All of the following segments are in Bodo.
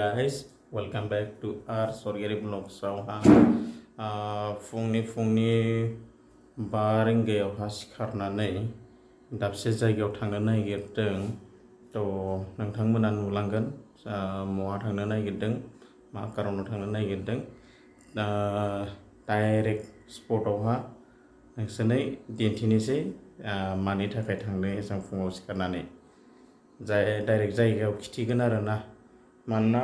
guys, welcome back to RSwargiary vlogs. फुंनि 5 रिंगायावहा सिखारनानै दाबसे जायगायाव थांनो नागिरदों। थ' नोंथांमोना नुलांगोन महा थांनो नागिरदों, मा कारनाव थांनो नागिरदों। डाइरेक्ट स्पटआवहा नोंसोरनो दिन्थिनोसै मानि थाखाय थांदों एसां फुङाव सिखारनानै। डाइरेक्ट जायगायाव खिथिगोन आरोना, मानोना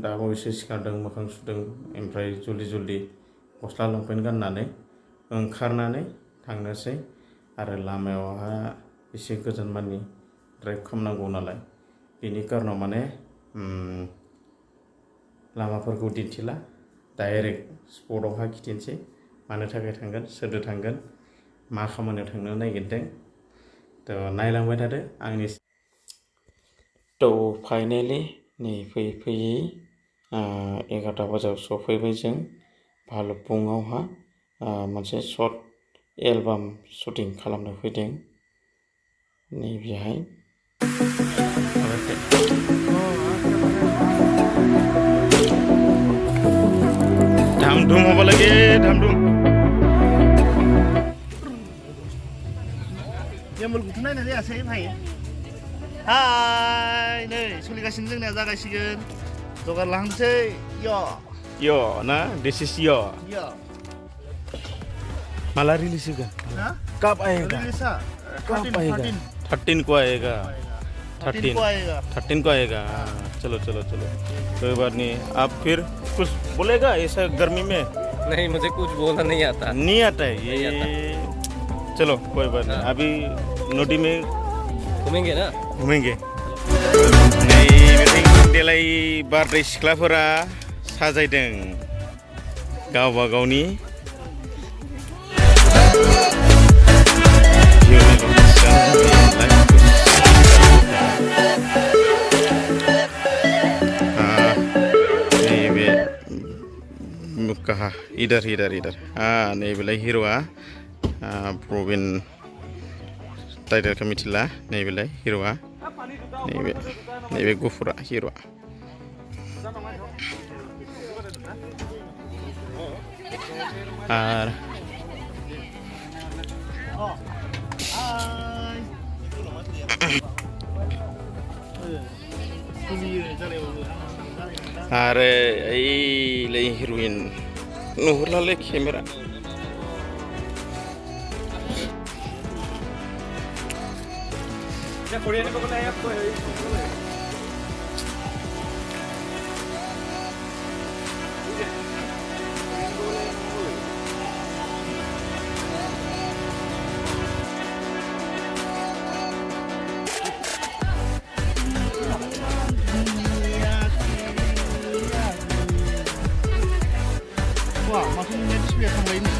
दा बावैसो सिखारदों, मोखां सुदों, ओमफ्राय जल्दि गस्ला लंपेन्ट गाननानै ओंखारनानै थांनोसै। आरो लामायावहा एसे गोजान मानि ड्राइभ खालामनांगौ नालाय, बेनि कारनाव माने लामाफोरखौ दिन्थिला, डाइरेक्ट स्पटआवहा खिथिनोसै मानो थाखाय थांगोन, सोरदो थांगोन, मा खामानियाव थांनो नागिरदों। थ' नायलांबाय थादो आंनि। थ' फाइनेलि नै फैयै 11 बाजियाव सफैबाय जों भालुकपुङावहा मोनसे शर्ट एलबाम शुटिं खालामनो फैदों। नैबेहाय धामधुम होबा लगे, धामधुम Emil गुथु नायनाय जायासै भाइ। हाय नै सोलिगासिनो जोंनिया जागायसिगोन, जगार लाहांसै। यो ना, दिस इज यो माला रिलीज होगा, कब आएगा, कब आएगा? 13 को आएगा, 13 को आएगा। चलो कोई बात नहीं। आप फिर कुछ बोलेगा ऐसा गर्मी में? नहीं, मुझे कुछ बोलना नहीं आता है ये। चलो कोई बात नहीं, अभी नदी में घूमेंगे ना, घूमेंगे। नै देलाय बारदै सिख्लाफोरा साजायदों गावबा गावनि कहा इधर नैबेलाय हिरोआ प्रवीण टाइटेलखौ मिथिला। नैबेलाय हिरोआ, नैबे गुफुरा हिरोआ। आर आरो ओइलाय हिर'इन नुहुरलालै camera. Wah, maksudnya itu sudah sampai ini.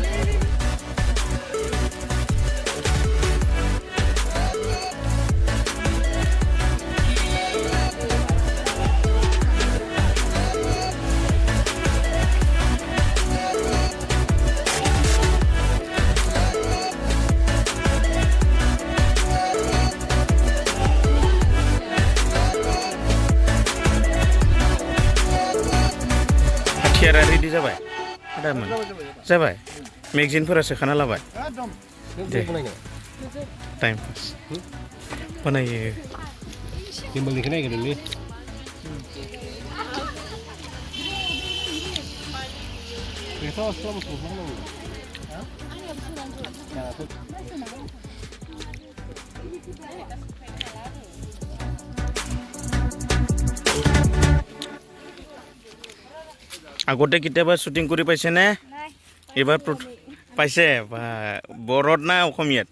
Hatiara ready जाबाय? जाबाय मेगजिनफोरा सोखाना लाबाय दे। टाइम पास बानायो। Emilनिखौ नायगोरलै। আগতে কেতিয়াবা শ্বুটিং কৰি পাইছে নে? এবাৰ পাইছে? বৰত না অসমীয়াত?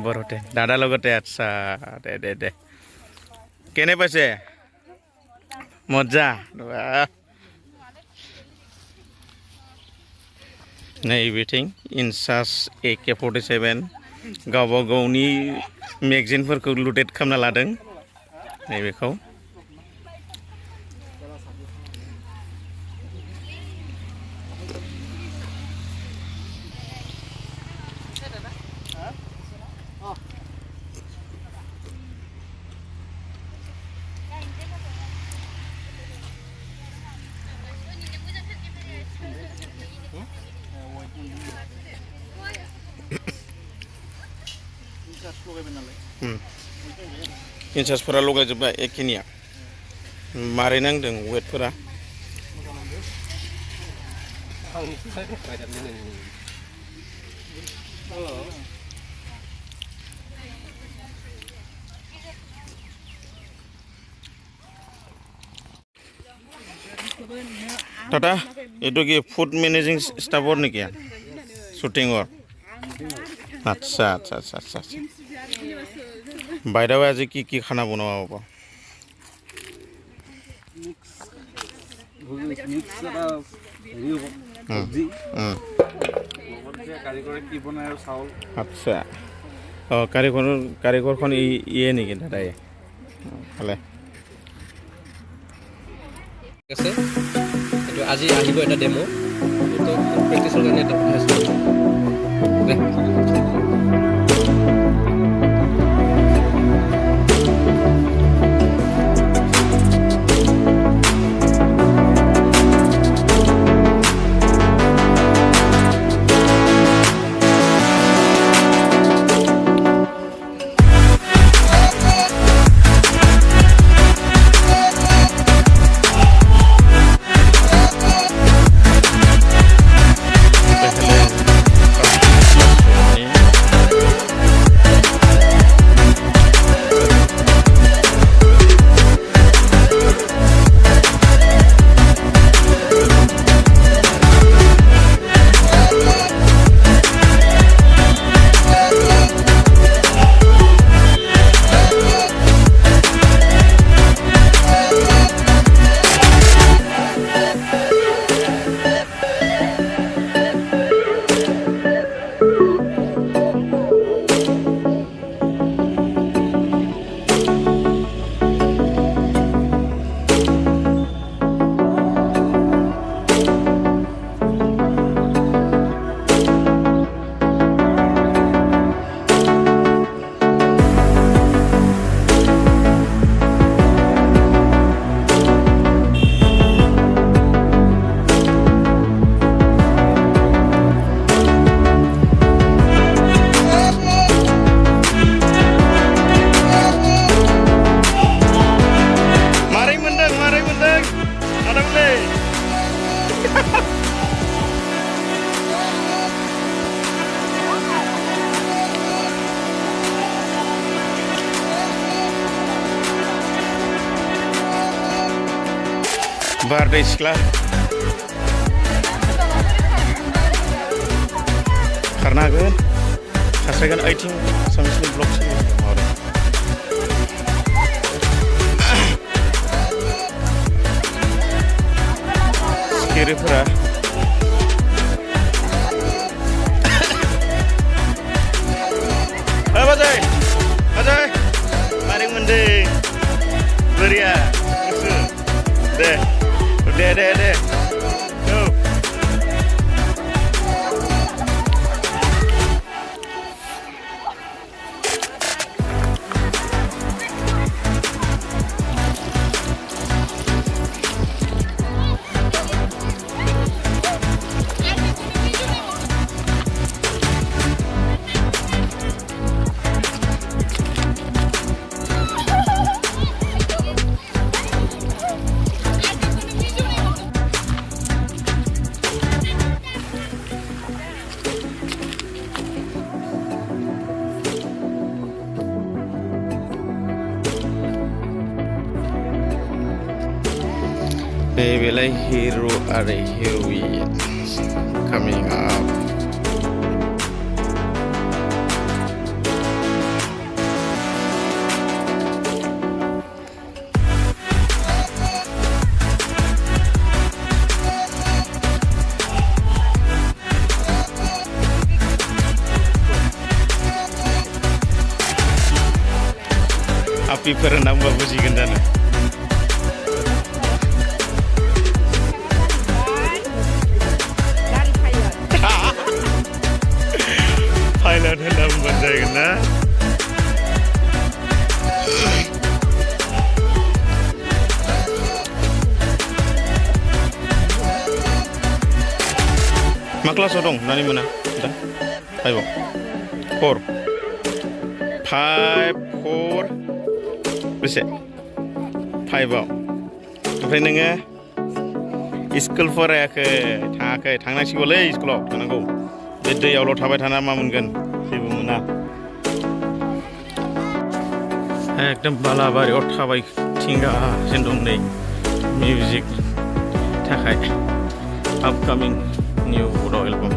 বৰতে দাদাৰ লগতে। আচ্ছা, দে কেনে পাইছে? মজা। नै एभ्रिथिं इनचार्ज AK-47 गावबा गावनि मेगजिनफोरखौ लुटेट खालामना लादों नैबेखौ। इन्चार्जफोरा लगायजोब्बाय एखेनिया मारै नांदों वेटफोरा Tata, itu ki food managing staff or nih kia, shooting or, अच्छा अच्छा अच्छा अच्छा बाय द वे आज की खाना बनावा apa अच्छा কারিগর খন ইয়ে নেকি দাদা ভালে ঠিক আছে এটো আজি আহিব এটা ডেমো তো প্ৰেক্টিছৰ কাৰণে এটা Barday Skla karena kan hasilkan item sama sekali blok sih kiri pura Bajai maring mending beria deh deh go They will a hero or a heroine coming up. Api perenang babuji gendana. Pilot hendak membantai kena. Maklas odong, nani mana? Dah, ayo, 4. 5 4 बेसे 5 आव ओमफ्राय नोङो स्कुल फरायाखै थाङाखै थांनांसिगौलै स्कुलाव थांनांगौ बे दैयावल' थाबाय थाना मा मोनगोन जेबो मोना एकदम बालाबारियाव थाबायथिंगासिनो दं नै मिउजिक थाखाय आपकामिं निउ बड' एलबाम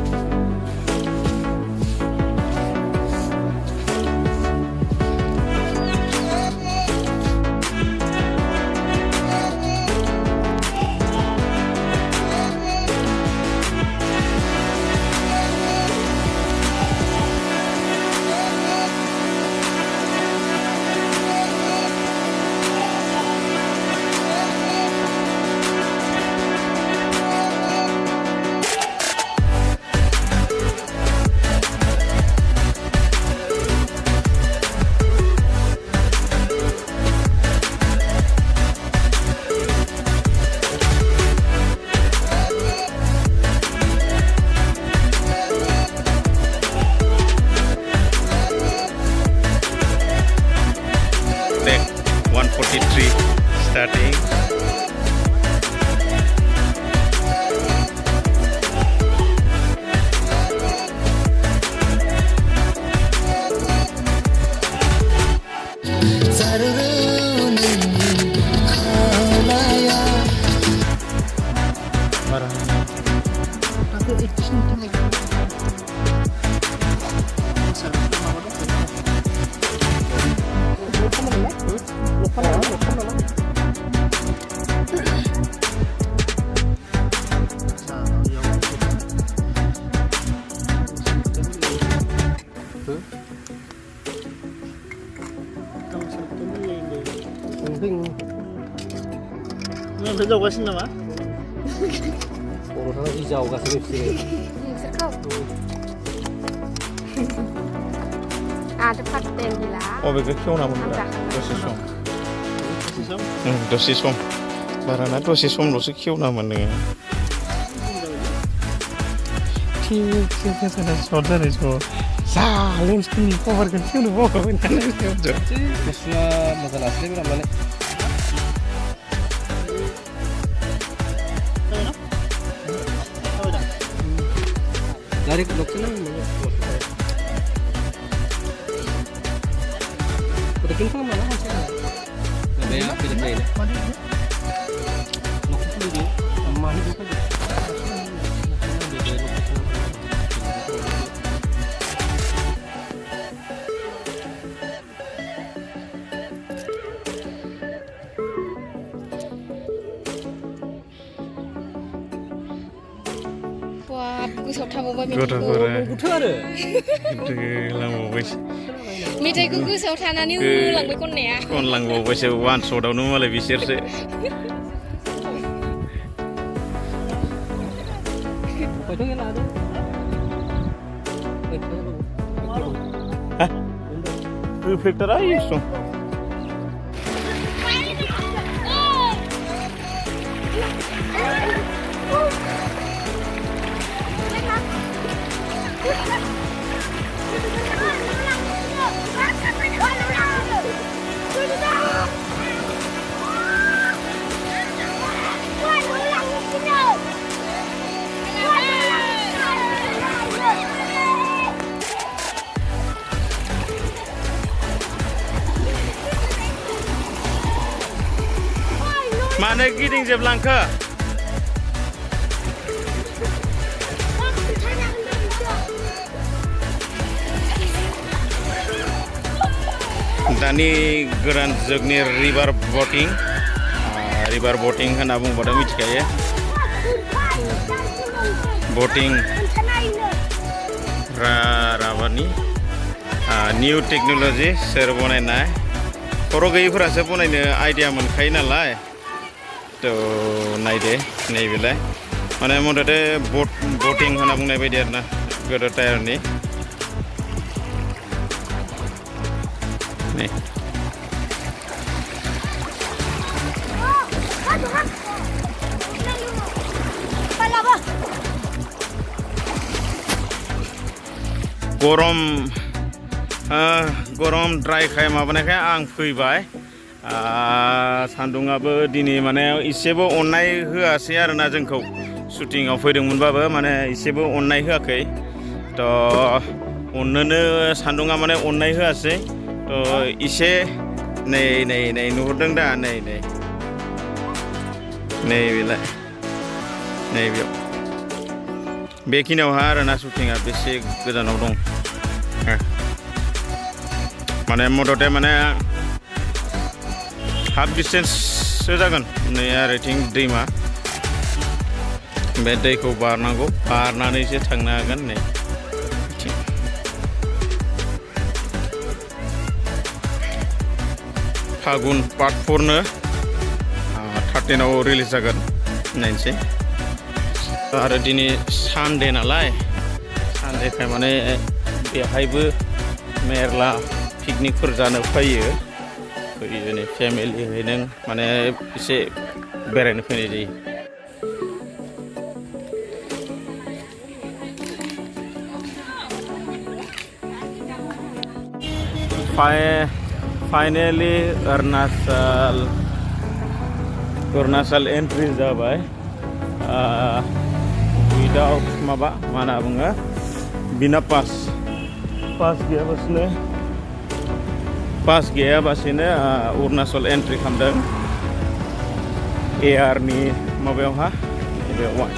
starting 너 자고 가신다 마? 오늘 하나 이자오 가서 입지.จะพัดเต็มทีละ बेखौ खेवना मोनला दसे सम दसे सम बाराना दसे समल'सो खेवना मोनो सर्ट जानाय स' जा लेन्सफोरनि कभारखौ खेवनो बावगाबाय नालाय गुसुआ मोजां लासैबो लांनानै डाइरेक्ट लक्ष्य नांगौ Bikin sama lah macam ni. Ada apa dia ni? Lokasi tu dia, rumah ni tu. Wah, aku sok tahu bawa Gua Butuh ada. Itu lama wes. मेथाइखौ गोसोआव थानानै होलांबाय खननाया खनलांबावबायसो वान शटआवनो मालाय बिसोरसो रिफ्लेक्टरा इस दं Mana गिदिंजोबलांखो दानि गोरान जुगनि रिभार बोटिं होनना बुंबाथ' मिथिखायो बोटिं राबारनि निउ टेक्न'लजि सोर बनायनाय खर' गैयैफोरासो बनायनो आइडिया मोनखायो नालाय तो नायदे नैबेलाय माने मथथे बोटिं होनना बुंनाय बायदि आरोना गोदो टायारनि नै गरम ड्राइखाय माबानायखाय आं फैबाय सान्दुङाबो दिनै माने एसेबो अननाय होआसै आरोना जोंखौ शुटिंआव फैदोंमोनबाबो माने एसेबो अननाय होआखै थ' अननोनो सान्दुङा माने अननाय होआसै थ' एसे नै नुहुरदों दा नै बेलाय नै बेयाव बेखिनियावहा आरोना शुटिंआ बेसे गोजानाव दं माने मददे माने हाफ डिस्टेन्ससो जागोन नै आरोथिं दैमा बे दैखौ बारनांगौ बारनानैसो थांनो हागोन नै फागुन पार्ट 4 नो 13 रिलिज जागोन नायनोसै आरो दिनै सानडे नालाय सानडेखाय माने बेहायबो मेरला पिकनिकफोर जानो फैयो नै फेमिलिहै नों माने एसे बेरायनो फैनाय जायो फाइनली अरुणाचल एन्ट्रि जाबाय विदाउट माबा मा होनना बुङो बिना पास गैयाबासिनो अरुणाचल एन्ट्रि खालामदों एआरनि माबायावहा बेयावहाय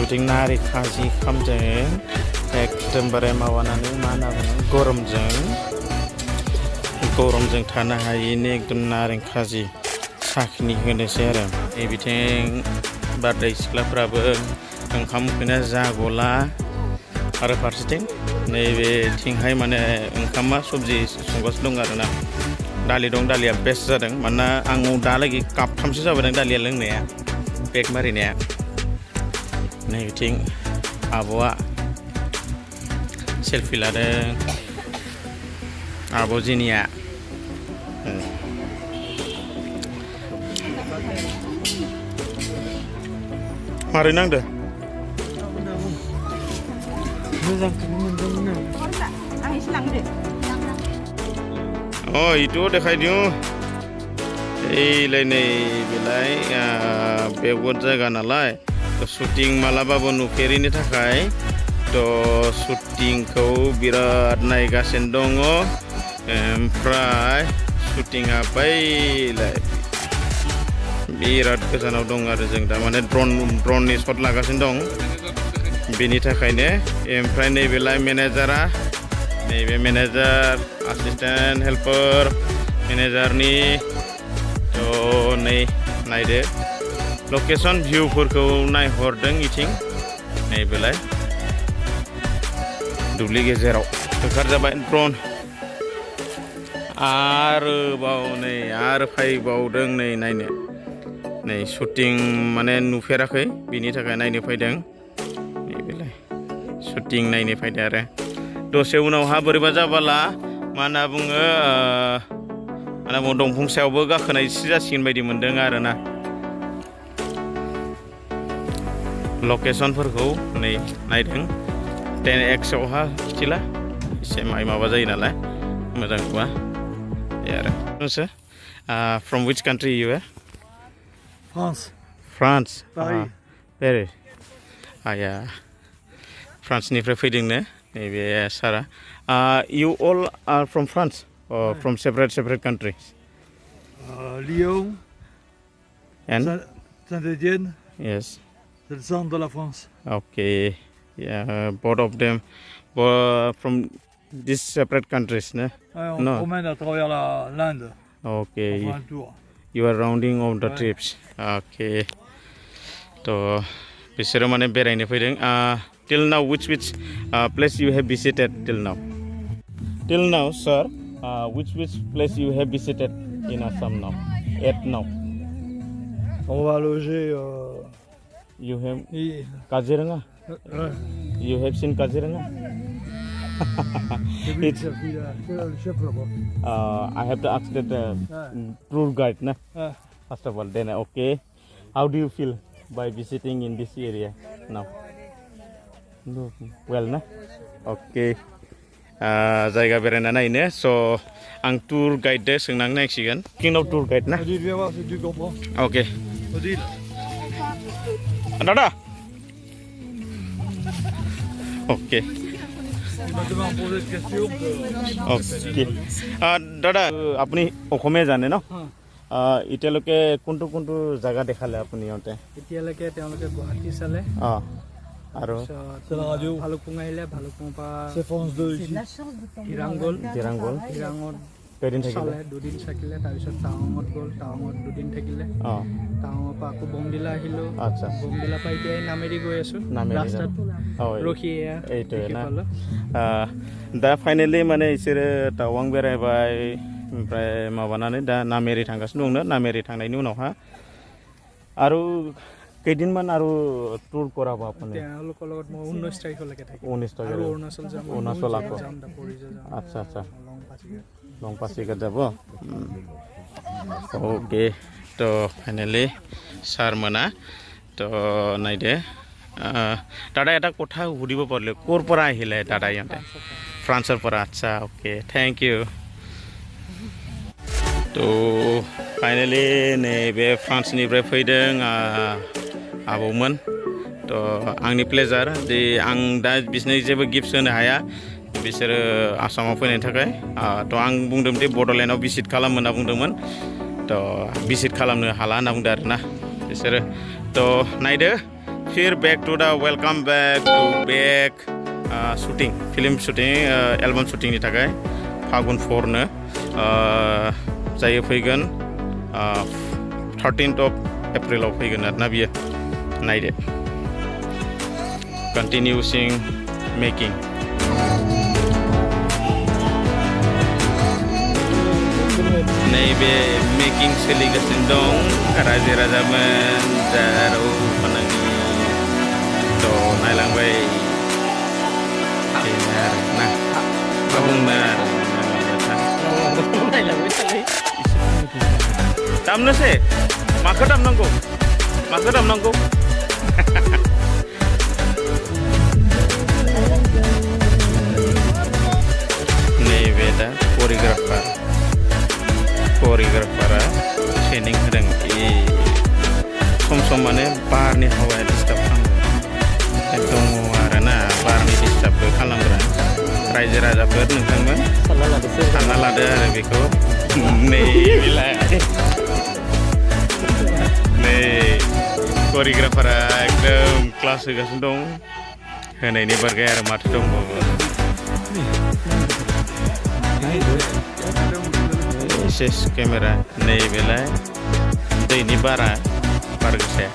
बिथिं नारि खाजि खामदों एकदमबारे माबानानै मा होनना बुङो गरमजों थानो हायिनि एकदम नारें खाजि साखिनि होनोसै आरो बिथिं बारदै सिख्लाफ्राबो ओंखाम उखैना जागला आरो फारसेथिं नैबेथिंहाय माने ओंखामा सबजि संगासिनो दं आरोना दालि दं दालिया बेस्ट जादों मानोना आं दालागि कापथामसो जाबोदों दालिया लोंनाया पेक मारिनाया नै बिथिं आब'आ सेल्फि लादों आब' जिनिया मारै नांदो मोजांखौनो मोनदोंमोन आं एसे लांदो itu देखायदियो एइलाय नै बेलाय बेकवार्ड जायगा नालाय शुटिं मालाबाबो नुफेरिनि थाखाय थ' शुटिंखौ बिराद नायगासिनो दङ ओमफ्राय शुटिंआ बैलाय बिराद गोजानाव दं आरो जों दा माने ड्रननि शट लागासिनो दं बेनि थाखायनो ओमफ्राय नैबेलाय मेनेजारा नैबे मेनेजार एसिस्टेन्ट हेल्पार मेनेजारनि थ' नै नायदो लकेसन भिउफोरखौ नायहरदों इथिं नैबेलाय दुब्लि गेजेराव ओंखारजाबाय ड्रन आरोबाव नै आरो फैबावदों नै नायनो नै शुटिं माने नुफेराखै बिनि थाखाय नायनो फैदों नैबेलाय शुटिं नायनो फैदों आरो दसे उनावहा बोरैबा जाबाला मा होनना बुङो दंफां सायावबो गाखोनायसो जासिगोन बायदि मोनदों आरोना लकेसनफोरखौ नै नायदों 10xआवहा खिथिला एसे माबा जायो नालाय मोजां नुवा बे आरो नोंसोर from which country you are? France Paris Paris yeah फ्रान्सनिफ्राय फैदोंनो नैबे सारा you all are from France or from separate countries? Lyon And Saint-Étienne yes C'est le centre de la France. Okay. Yeah, both of them from these separate countries, no? Ouais, on Non. se promène à travers l'Inde. Okay. On fait un tour. You are rounding of the Ouais. trips. Okay. So, बिसोरो माने बेरायनो फैदों. Till now, which place you have visited till now? Till now, sir, which place you have visited in Assam now? At now, On va loger. you have Kaziranga. You have seen Kaziranga? It's, le chef là-bas. I have to ask that tour guide, na? Ouais. First of all, then okay. How do you feel by visiting in this area now? Well, na? Okay. जायगा बेरायना नायनो स' आं टुर गाइडदो सोंनानै नायसिगोन किंनाव टुर गाइड ना Odile, viens voir si tu comprends. अके Odile. दादा अके Tu m'as demandé de poser des questions. অকে দাদা আপুনি অসমীয়া জানে ন এতিয়ালৈকে কোনটো কোনটো জায়গা দেখালে আপুনি ইহঁতে এতিয়ালৈকে তেওঁলোকে গুৱাহাটী চালে আৰু C'est la radio. ভালুকপুং আহিলে ভালুকপুঙৰ পৰা C'est France 2 ici. হিৰাং গ'ল জিৰাংগল হিৰাঙত কেইদিন থাকিলে চালে দুদিন থাকিলে তাৰপিছত টাৱাঙত গ'ল টাৱাঙত দুদিন থাকিলে টাৱাঙৰ পৰা আকৌ বমডিলা আহিলোঁ আচ্ছা বমডিলাৰ পৰা এতিয়া এই নামেৰি গৈ আছোঁ নামেৰি ৰাস্তাত হয় ৰখি এয়া এইটোৱে দেখি না পালোঁ। दा फाइनेलि माने बिसोरो टावां बेरायबाय ओमफ्राय माबानानै दा नामेरि थांगासिनो दंनो नामेरि थांनायनि उनावहा आरो কেইদিনমান আৰু টুৰ কৰাব আপুনি তেওঁলোকৰ লগত মই 19 তাৰিখলৈকে থাকিম 19 তাৰিখ আৰু অৰুণাচল যাম অৰুণাচল আকৌ যাম দাপৰিজা যাম আচ্ছা আচ্ছা লং পাছিঘাট লং পাছিঘাট যাব অ'কে তো ফাইনেলি ছাৰমোনা তো নাইদে দাদা এটা কথা সুধিব পাৰিলে ক'ৰ পৰা আহিলে দাদা ইহঁতে ফ্ৰান্সৰ পৰা আচ্ছা অ'কে থেংক ইউ তো फाइनेलि नैबे फ्रान्सनिफ्राय फैदों आबौमोन तो आंनि प्लेजार दि आं दा बिसोरनो जेबो गिफ्ट होनो हाया बिसोरो आसामाव फैनायनि थाखाय तो आं बुंदोंमोन दि बड'लेण्डआव भिजिट खालाम होनना बुंदोंमोन तो भिजिट खालामनो हाला होनना बुंदों आरोना बिसोरो तो नायदो फिर back to the welcome back to back shooting film shooting album शुटिंनि थाखाय फागुन 4नो जायो फैगोन 13th of April आव फैगोन आरोना बियो नायदो कन्टिनिउसिं मेकिं नैबे मेकिं सोलिगासिनो दं रायजो राजामोन जारौ फालांगि तो नायलांबाय बेनो आरोना मा बुंनो दामनोसै माखौ दामनांगौ नैबे दा करिय'ग्राफारा ट्रेनिं होदों सम सम माने बारनि हावाया डिस्टार्ब खालामो दङ आरोना बारनि डिस्टार्बबो खालामग्रा रायजो राजाफोर नोंथांमोन सानना लादो आरो बेखौ नै बिलाय नै करिय'ग्राफारा एकदम क्लास होगासिनो दं होनायनि बारगाय आरो माथो दंबावो एसेस केमेरा नैबेलाय दैनि बारा बार गोसाया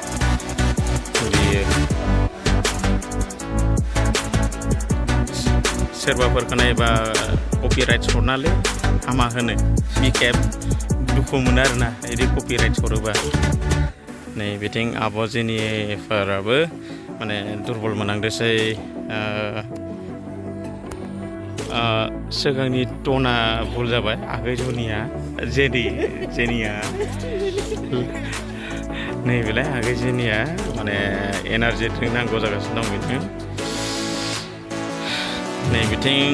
बियो सोरबाफोरखौ नायबा कपिराइट्स हरनालै हामा होनो बिखेब दुखु मोनो आरोना बिदि कपिराइट्स हरोबा नै बिथिं आब' जेनिफोराबो माने दुरबल मोनांदोंसै सिगांनि टना भुल जाबाय आगै जेनिया नैबेलाय आगै जेनिया माने एनार्जि ड्रिंक नांगौ जागासिनो दं बिथिं नै बिथिं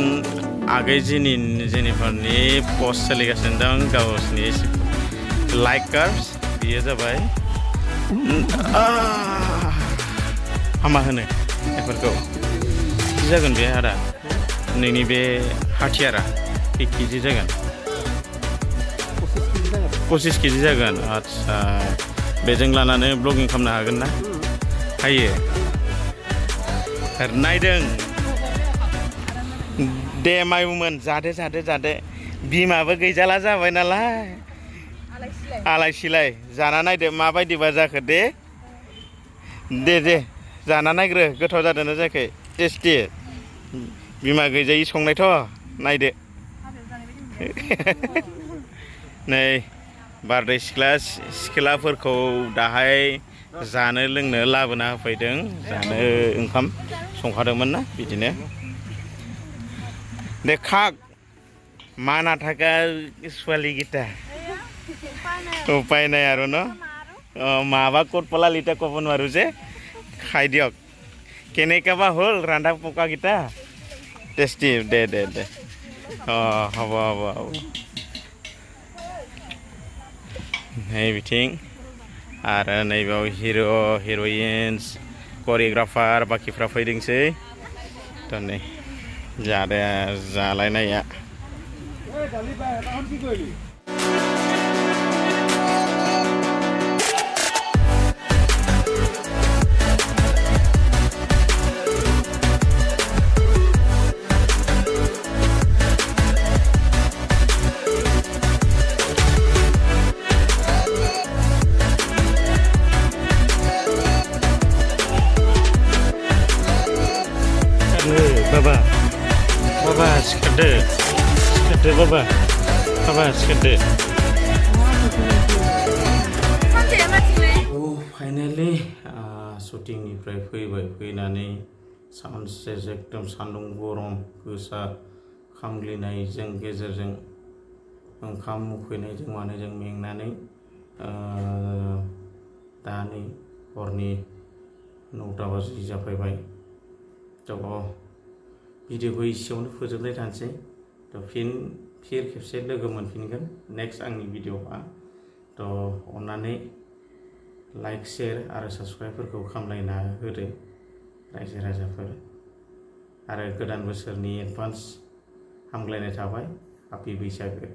आगै जेनिफोरनि पस्ट सोलिगासिनो दं गावसोरनि लाइकार्स बियो जाबाय हामा होनो बेफोरखौ बिदि जागोन बे आदा नोंनि बे हाथियारा खै केजि जागोन 25 केजि जागोन आदसा बेजों लानानै ब्लगिं खालामनो हागोन ना हायो नायदों दे मायुमोन जादो बिमाबो गैजाला जाबाय नालाय आलाय सिलाय जाना नायदो माबायदिबा जाखो दे जाना नायग्रो गोथाव जादोंना जायाखै टेस्टि बिमा गैजायै संनायथ' नायदो नै बारदै सिख्लाफोरखौ दाहाय जानो लोंनो लाबोना होफैदों जानो ओंखाम संखादोंमोन ना बिदिनो देखा माना थाका ছোৱালী গীতা উপায় নাই আৰু ন মাবা ক'ত পলাল এতিয়া ক'ব নোৱাৰো যে খাই দিয়ক কেনেকৈ বা হ'ল ৰান্ধা পকাকেইটা টেষ্টি দে হ'ব नै बिथिं आरो नैबेयाव हिर' हिर'इन्स करिय'ग्राफार बाखिफ्रा फैदोंसै थ' नै जालायनाया Baba, sekede, Baba, sekede. Finally, shootingनिफ्राय फैनानै सानसे एकदम सान्दुं गरम गोसा खामग्लिनायजों गेजेरजों ओंखाम उखैनायजों मानायजों मेंनानै दा नै हरनि 9टा बाजि जाफैबाय थ' भिडिअखौ एसेयावनो फोजोबनाय थानोसै थ' फिर खेबसे लोगो मोनफिनगोन नेक्स्ट आंनि भिडिअआ थ' अन्नानै लाइक शेयार आरो साबस्क्राइबफोरखौ खालामलायना होदो रायजो राजाफोर आरो गोदान बोसोरनि एडभान्स हामग्लायनाय थाबाय हापि बैसागो